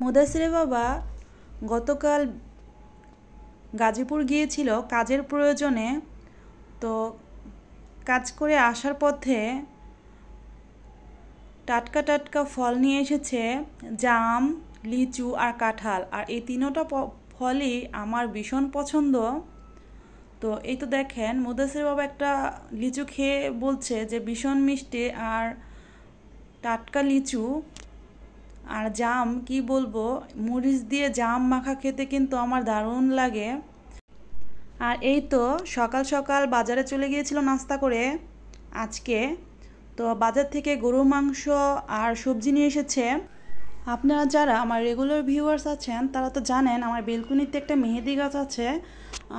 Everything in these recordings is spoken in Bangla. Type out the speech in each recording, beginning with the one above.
মুদাসির বাবা গতকাল গাজীপুর গিয়েছিল কাজের প্রয়োজনে। তো কাজ করে আসার পথে টাটকা টাটকা ফল নিয়ে এসেছে, জাম, লিচু আর কাঁঠাল। আর এই তিনোটা ফলই আমার ভীষণ পছন্দ। তো এই তো দেখেন, মুদাসির বাবা একটা লিচু খেয়ে বলছে যে ভীষণ মিষ্টি, আর টাটকা লিচু আর জাম কি বলবো, মরিচ দিয়ে জাম মাখা খেতে কিন্তু আমার দারুণ লাগে। আর এই তো সকাল সকাল বাজারে চলে গিয়েছিল নাস্তা করে আজকে। তো বাজার থেকে গরুর মাংস আর সবজি নিয়ে এসেছে। আপনারা যারা আমার রেগুলার ভিউয়ার্স আছেন তারা তো জানেন আমার বেলকুনিতে একটা মেহেদি গাছ আছে,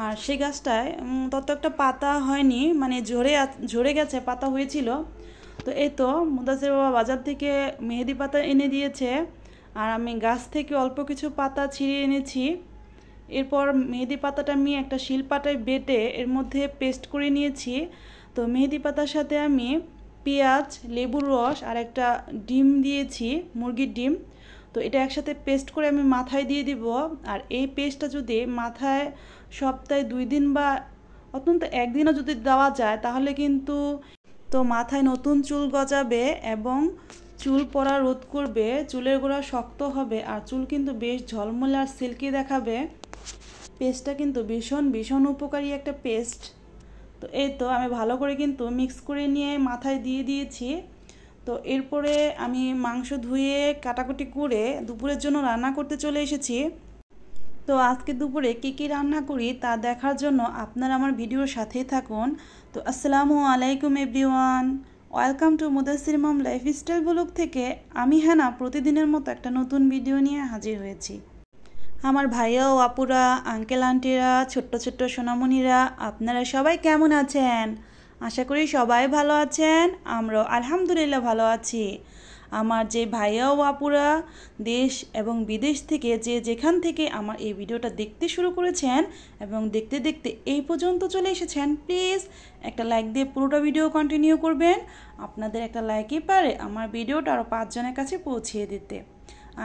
আর সেই গাছটায় তত একটা পাতা হয়নি, মানে ঝরে গেছে, পাতা হয়েছিল। তো এই তো মুদাসির বাবা বাজার থেকে মেহেদি পাতা এনে দিয়েছে, আর আমি গাছ থেকে অল্প কিছু পাতা ছিঁড়ে এনেছি। এরপর মেহেদি পাতাটা আমি একটা শিলপাটায় বেটে এর মধ্যে পেস্ট করে নিয়েছি। তো মেহেদি পাতার সাথে আমি পেঁয়াজ, লেবুর রস আর একটা ডিম দিয়েছি, মুরগির ডিম। তো এটা একসাথে পেস্ট করে আমি মাথায় দিয়ে দিব। আর এই পেস্টটা যদি মাথায় সপ্তাহে 2 দিন বা অত্যন্ত একদিনও যদি দেওয়া যায় তাহলে কিন্তু মাথায় নতুন চুল গজাবে এবং চুল পড়া রোধ করবে, চুলের গোড়া শক্ত হবে, আর চুল কিন্তু বেশ ঝলমলে আর সিল্কি দেখাবে। পেস্টটা কিন্তু ভীষণ ভীষণ উপকারী একটা পেস্ট। তো এই তো আমি ভালো করে কিন্তু মিক্স করে নিয়ে মাথায় দিয়ে দিয়েছি। তো এরপরে আমি মাংস ধুয়ে কাটাকুটি করে দুপুরের জন্য রান্না করতে চলে এসেছি। তো আজকে দুপুরে কী রান্না করি তা দেখার জন্য আপনারা আমার ভিডিওর সাথেই থাকুন। তো আসসালামু আলাইকুম everyone, welcome to Mudassir mom lifestyle blog থেকে আমি হেনা প্রতিদিনের মতো একটা নতুন ভিডিও নিয়ে হাজির হয়েছি। আমার ভাইয়া ও আপুরা, আঙ্কেল আন্টিরা, ছোট্ট ছোট্ট সোনামণিরা, আপনারা সবাই কেমন আছেন? আশা করি সবাই ভালো আছেন। আমরাও আলহামদুলিল্লাহ ভালো আছি। আমার যে ভাইয়া ও আপুরা দেশ এবং বিদেশ থেকে যে যেখান থেকে আমার এই ভিডিওটা দেখতে শুরু করেছেন এবং দেখতে দেখতে এই পর্যন্ত চলে এসেছেন, প্লিজ একটা লাইক দিয়ে পুরোটা ভিডিও কন্টিনিউ করবেন। আপনাদের একটা লাইকই পারে আমার ভিডিওটা আরও 5 জনের কাছে পৌঁছিয়ে দিতে।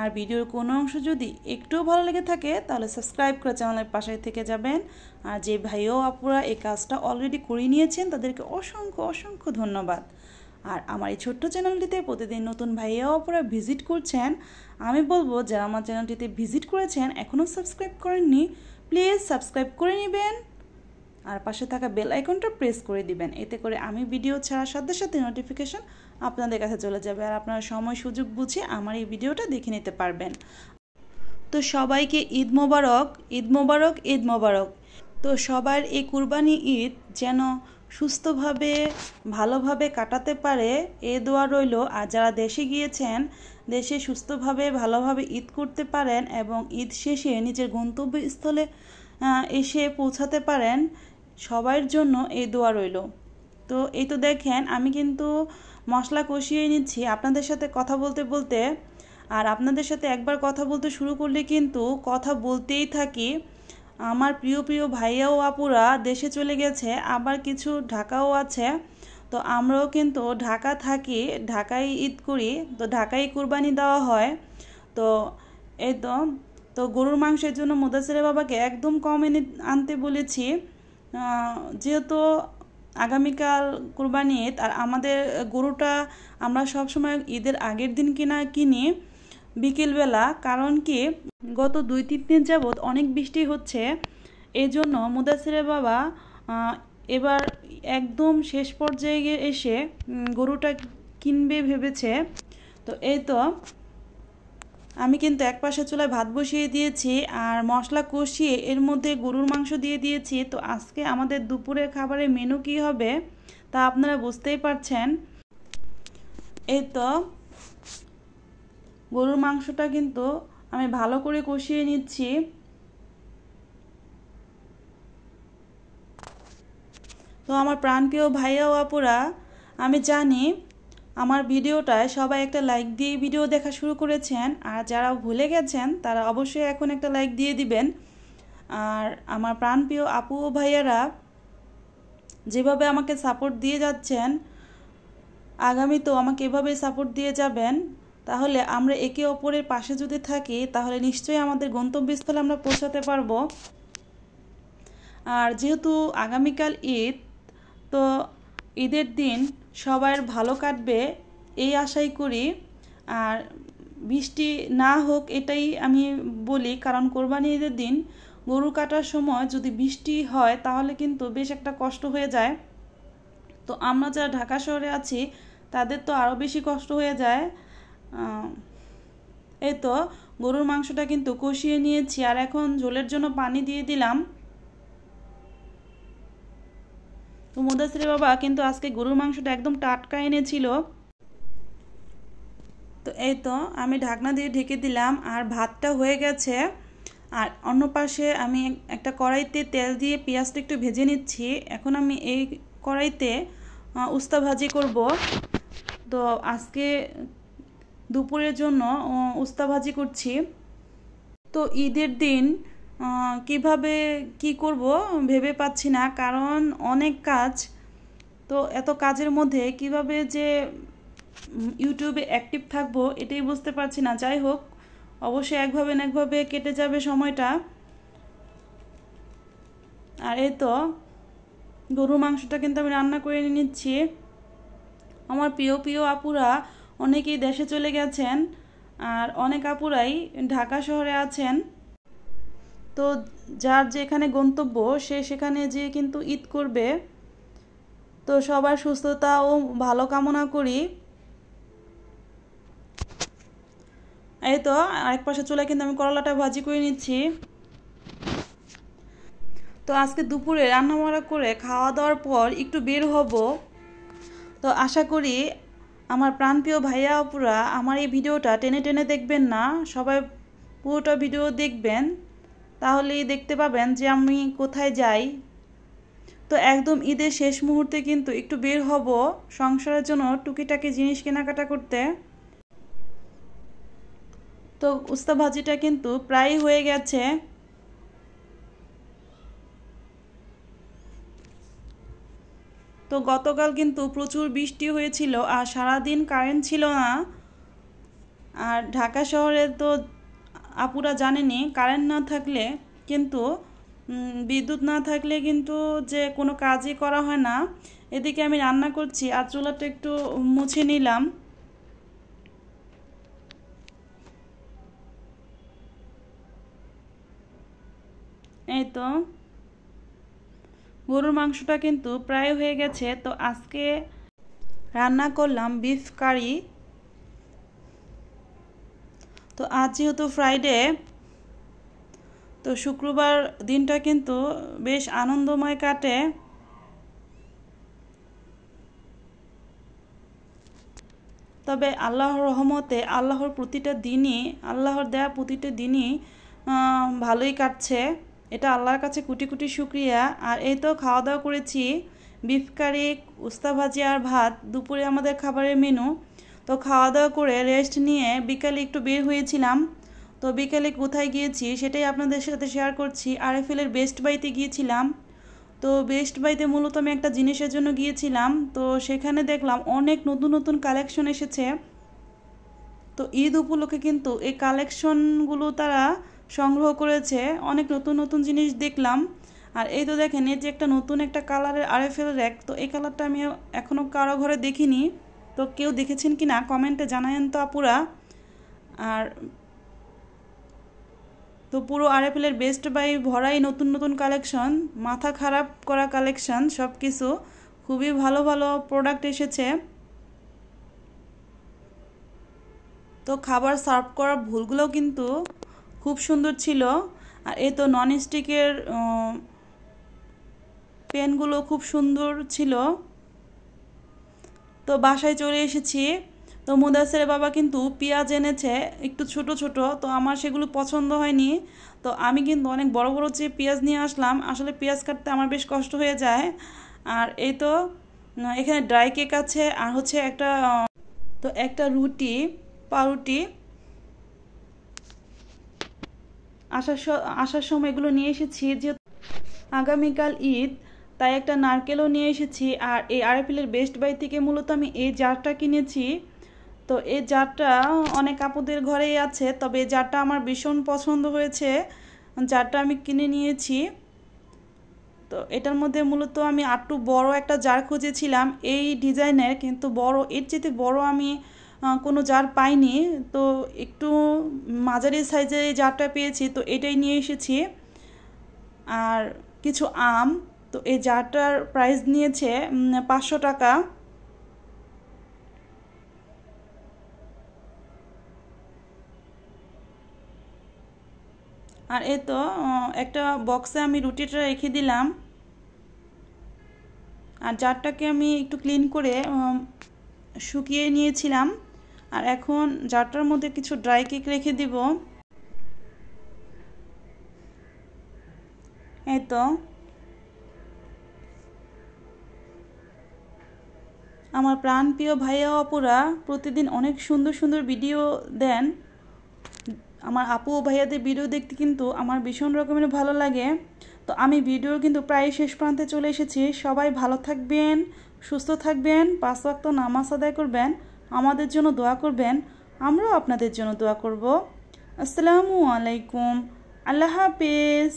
আর ভিডিওর কোনো অংশ যদি একটুও ভালো লেগে থাকে তাহলে সাবস্ক্রাইব করে চ্যানেলের পাশে থেকে যাবেন। আর যে ভাইও আপুরা এই কাজটা অলরেডি করে নিয়েছেন তাদেরকে অসংখ্য অসংখ্য ধন্যবাদ। আর আমার এই ছোট্ট চ্যানেলটিতে প্রতিদিন নতুন ভাইয়া আপুরা ভিজিট করছেন, আমি বলবো যারা আমার চ্যানেলটিতে ভিজিট করেছেন এখনও সাবস্ক্রাইব করেননি, প্লিজ সাবস্ক্রাইব করে নেবেন আর পাশে থাকা বেল আইকনটা প্রেস করে দিবেন। এতে করে আমি ভিডিও ছাড়ার সাথে সাথে নোটিফিকেশন আপনাদের কাছে চলে যাবে, আর আপনারা সময় সুযোগ বুঝে আমার এই ভিডিওটা দেখে নিতে পারবেন। তো সবাইকে ঈদ মোবারক, ঈদ মোবারক, ঈদ মোবারক। তো সবার এই কুরবানি ঈদ যেন সুস্থভাবে ভালোভাবে কাটাতে পারে এ দোয়া রইল। আর যারা দেশে গিয়েছেন দেশে সুস্থভাবে ভালোভাবে ঈদ করতে পারেন এবং ঈদ শেষে নিজের গন্তব্যস্থলে এসে পৌঁছাতে পারেন, সবার জন্য এই দোয়া রইল। তো এই তো দেখেন আমি কিন্তু মশলা কষিয়ে নিচ্ছি আপনাদের সাথে কথা বলতে বলতে। আর আপনাদের সাথে একবার কথা বলতে শুরু করলে কিন্তু কথা বলতেই থাকি। আমার প্রিয় প্রিয় ভাইয়া ও আপুরা দেশে চলে গেছে, আবার কিছু ঢাকাও আছে। তো আমরাও কিন্তু ঢাকা থাকি, ঢাকায় ঈদ করি, তো ঢাকায় কুরবানি দেওয়া হয়। তো এই তো গরুর মাংসের জন্য মুদাসির বাবাকে একদম কম এনে আনতে বলেছি, যেহেতু আগামীকাল কুরবানি ঈদ। আর আমাদের গরুটা আমরা সবসময় ঈদের আগের দিন কিনি বিকেলবেলা, কারণ কি গত 2-3 দিন যাবৎ অনেক বৃষ্টি হচ্ছে, এই জন্য মুদাসির বাবা এবার একদম শেষ পর্যায়ে এসে গরুটা কিনবে ভেবেছে। তো এই তো আমি কিন্তু একপাশে চুলায় ভাত বসিয়ে দিয়েছি আর মশলা কষিয়ে এর মধ্যে গরুর মাংস দিয়ে দিয়েছি। তো আজকে আমাদের দুপুরের খাবারের মেনু কি হবে তা আপনারা বুঝতেই পারছেন। এই তো গরুর মাংসটা কিন্তু আমি ভালো করে কষিয়ে নিচ্ছি। তো আমার প্রাণপ্রিয় ভাইয়া ও আপুরা, আমি জানি আমার ভিডিওটায় সবাই একটা লাইক দিয়ে ভিডিও দেখা শুরু করেছেন, আর যারা ভুলে গেছেন তারা অবশ্যই এখন একটা লাইক দিয়ে দিবেন। আর আমার প্রাণপ্রিয় আপু ও ভাইয়ারা যেভাবে আমাকে সাপোর্ট দিয়ে যাচ্ছেন, আগামী তো আমাকে এভাবেই সাপোর্ট দিয়ে যাবেন। তাহলে আমরা একে অপরের পাশে যদি থাকি তাহলে নিশ্চয়ই আমাদের গন্তব্যস্থলে আমরা পৌঁছাতে পারবো। আর যেহেতু আগামীকাল ঈদ, তো ঈদের দিন সবার ভালো কাটবে এই আশাই করি। আর বৃষ্টি না হোক এটাই আমি বলি, কারণ কোরবানি ঈদের দিন গরু কাটার সময় যদি বৃষ্টি হয় তাহলে কিন্তু বেশ একটা কষ্ট হয়ে যায়। তো আমরা যারা ঢাকা শহরে আছি তাদের তো আরও বেশি কষ্ট হয়ে যায়। এই তো গরুর মাংসটা কিন্তু কষিয়ে নিয়েছি, আর এখন ঝোলের জন্য পানি দিয়ে দিলাম। তো মুদাসির বাবা কিন্তু আজকে গরুর মাংসটা একদম টাটকা এনেছিল। তো এই তো আমি ঢাকনা দিয়ে ঢেকে দিলাম, আর ভাতটা হয়ে গেছে। আর অন্য পাশে আমি একটা কড়াইতে তেল দিয়ে পেঁয়াজটা একটু ভেজে নিচ্ছি। এখন আমি এই কড়াইতে উস্তা ভাজি করব। তো আজকে দুপুরের জন্য উস্তা ভাজি করছি। তো ঈদের দিন কিভাবে কি করব ভেবে পাচ্ছি না, কারণ অনেক কাজ। তো এত কাজের মধ্যে কিভাবে যে ইউটিউবে অ্যাক্টিভ থাকবো এটাই বুঝতে পারছি না। যাই হোক, অবশ্যই একভাবে না একভাবে কেটে যাবে সময়টা। আর এই তো গরুর মাংসটা কিন্তু আমি রান্না করে নিচ্ছি। আমার প্রিয় প্রিয় আপুরা অনেকেই দেশে চলে গেছেন, আর অনেক আপুরাই ঢাকা শহরে আছেন। তো যার যেখানে গন্তব্য সে সেখানে যেয়ে কিন্তু ঈদ করবে। তো সবার সুস্থতা ও ভালো কামনা করি। এই তো আরেক পাশে চুলায় কিন্তু আমি করলাটা ভাজি করে নিচ্ছি। তো আজকে দুপুরে রান্নাবাড়া করে খাওয়া দাওয়ার পর একটু বের হব। তো আশা করি আমার প্রাণপ্রিয় ভাইয়া আপুরা আমার এই ভিডিওটা টেনে টেনে দেখবেন না, সবাই পুরোটা ভিডিও দেখবেন, তাহলেই দেখতে পাবেন যে আমি কোথায় যাই। তো একদম ঈদের শেষ মুহূর্তে কিন্তু একটু বের হব সংসারের জন্য টুকিটাকি জিনিস কেনাকাটা করতে। তো উস্তা ভাজিটা কিন্তু প্রায় হয়ে গেছে। তো গতকাল কিন্তু প্রচুর বৃষ্টি হয়েছিল, আর সারাদিন কারেন্ট ছিল না। আর ঢাকা শহরে তো আপুরা জানেনি কারেন্ট না থাকলে কিন্তু বিদ্যুৎ না থাকলে কিন্তু যে কোনো কাজই করা হয় না। এদিকে আমি রান্না করছি, আর চুলাটা একটু মুছে নিলাম। এই তো গরুর মাংসটা কিন্তু প্রায় হয়ে গেছে। তো আজকে রান্না করলাম বিফ কারি। তো আজ যেহেতু ফ্রাইডে, তো শুক্রবার দিনটা কিন্তু বেশ আনন্দময় কাটে। তবে আল্লাহর রহমতে আল্লাহর দেয়া প্রতিটা দিনই ভালোই কাটছে। এটা আল্লাহর কাছে কোটি কোটি শুকরিয়া। আর এই তো খাওয়া দাওয়া করেছি বিফ কারি, উস্তা ভাজি আর ভাত, দুপুরে আমাদের খাবারের মেনু। তো খাওয়া দাওয়া করে রেস্ট নিয়ে বিকালে একটু বের হয়েছিলাম। তো বিকালে কোথায় গিয়েছি সেটাই আপনাদের সাথে শেয়ার করছি। আরএফএলের বেস্ট বাইতে গিয়েছিলাম। তো বেস্ট বাইতে মূলত আমি একটা জিনিসের জন্য গিয়েছিলাম। তো সেখানে দেখলাম অনেক নতুন নতুন কালেকশন এসেছে। তো ঈদ উপলক্ষে কিন্তু এই কালেকশনগুলো তারা সংগ্রহ করেছে, অনেক নতুন নতুন জিনিস দেখলাম। আর এই তো দেখেন, এই যে একটা নতুন একটা কালারের আরএফএল র্যাক, তো এই কালারটা আমি এখনও কারো ঘরে দেখিনি। তো কেউ দেখেছেন কি না কমেন্টে জানায়েন তো আপুরা। আর তো পুরো আরএফএলের বেস্ট বাই ভরাই নতুন নতুন কালেকশন, মাথা খারাপ করা কালেকশন, সব কিছু খুবই ভালো ভালো প্রোডাক্ট এসেছে। তো খাবার সার্ভ করার ভুলগুলোও কিন্তু খুব সুন্দর ছিল। আর এই তো নন স্টিকের পেনগুলো খুব সুন্দর ছিল। তো বাসায় চলে এসেছি। তো মুদাসের বাবা কিন্তু পেঁয়াজ এনেছে একটু ছোট ছোট, তো আমার সেগুলো পছন্দ হয়নি। তো আমি কিন্তু অনেক বড় বড় যে পেঁয়াজ নিয়ে আসলাম, আসলে পেঁয়াজ কাটতে আমার বেশ কষ্ট হয়ে যায়। আর এই তো এখানে ড্রাই কেক আছে, আর হচ্ছে একটা রুটি, পাউরুটি আসার সময় এগুলো নিয়ে এসেছি। যে আগামীকাল ঈদ, তাই একটা নারকেলও নিয়ে এসেছি। আর এই আরএফএলের বেস্ট বাই থেকে মূলত আমি এই জারটা কিনেছি। তো এই জারটা অনেক আপুদের ঘরেই আছে, তবে এই জারটা আমার ভীষণ পছন্দ হয়েছে, জারটা আমি কিনে নিয়েছি। তো এটার মধ্যে মূলত আমি আরটু বড় একটা জার খুঁজেছিলাম এই ডিজাইনের, কিন্তু বড় এর চেয়ে বড় আমি কোনো জার পাইনি। তো একটু মাঝারি সাইজের এই জারটা পেয়েছি, তো এটাই নিয়ে এসেছি। আর কিছু আম, তো এই জারটার প্রাইস নিয়েছে 500 টাকা। আর এই তো একটা বক্সে আমি রুটিটা রেখে দিলাম। আর জারটাকে আমি একটু ক্লিন করে শুকিয়ে নিয়েছিলাম। আর এখন জারটার মধ্যে কিছু ড্রাই কেক রেখে দিব। এই তো আমার প্রাণপ্রিয় ভাইয়া আপুরা প্রতিদিন অনেক সুন্দর সুন্দর ভিডিও দেন। আমার আপু ও ভাইয়াদের ভিডিও দেখতে কিন্তু আমার ভীষণ রকমের ভালো লাগে। তো আমি ভিডিওর কিন্তু প্রায় শেষ প্রান্তে চলে এসেছি। সবাই ভালো থাকবেন, সুস্থ থাকবেন, 5 ওয়াক্ত নামাজ আদায় করবেন, আমাদের জন্য দোয়া করবেন, আমরাও আপনাদের জন্য দোয়া করব। আসসালামু আলাইকুম, আল্লাহ হাফেজ।